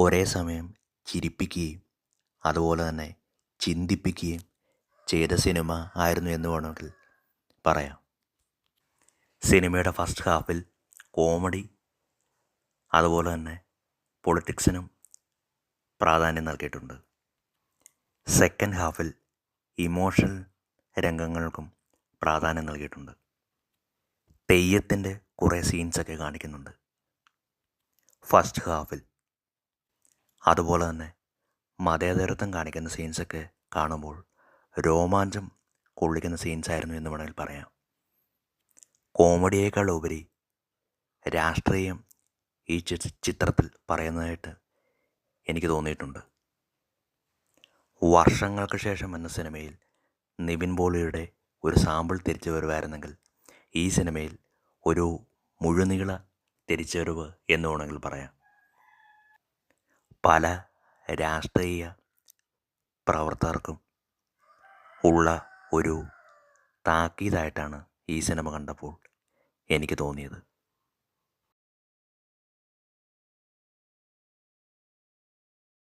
ഒരേ സമയം ചിരിപ്പിക്കുകയും അതുപോലെ തന്നെ ചിന്തിപ്പിക്കുകയും ചെയ്ത സിനിമ ആയിരുന്നു എന്ന് വേണമെങ്കിൽ പറയാം. സിനിമയുടെ ഫസ്റ്റ് ഹാഫിൽ കോമഡി അതുപോലെ തന്നെ പൊളിറ്റിക്സിനും പ്രാധാന്യം നൽകിയിട്ടുണ്ട്. സെക്കൻഡ് ഹാഫിൽ ഇമോഷണൽ രംഗങ്ങൾക്കും പ്രാധാന്യം നൽകിയിട്ടുണ്ട്. തെയ്യത്തിൻ്റെ കുറേ സീൻസൊക്കെ കാണിക്കുന്നുണ്ട് ഫസ്റ്റ് ഹാഫിൽ. അതുപോലെ തന്നെ മതേതരത്വം കാണിക്കുന്ന സീൻസൊക്കെ കാണുമ്പോൾ രോമാഞ്ചം കൊള്ളിക്കുന്ന സീൻസായിരുന്നു എന്ന് വേണമെങ്കിൽ പറയാം. കോമഡിയേക്കാൾ ഉപരി രാഷ്ട്രീയം ഈ ചിത്രത്തിൽ പറയുന്നതായിട്ട് എനിക്ക് തോന്നിയിട്ടുണ്ട്. വർഷങ്ങൾക്ക് ശേഷം എന്ന സിനിമയിൽ നിവിൻ പോളിയുടെ ഒരു സാമ്പിൾ തിരിച്ചു വരുമായിരുന്നെങ്കിൽ ഈ സിനിമയിൽ ഒരു മുഴുനീള തിരിച്ചുവരവ് എന്ന് വേണമെങ്കിൽ പറയാം. പല രാഷ്ട്രീയ പ്രവർത്തകർക്കും ഉള്ള ഒരു താക്കീതായിട്ടാണ് ഈ സിനിമ കണ്ടപ്പോൾ എനിക്ക് തോന്നിയത്.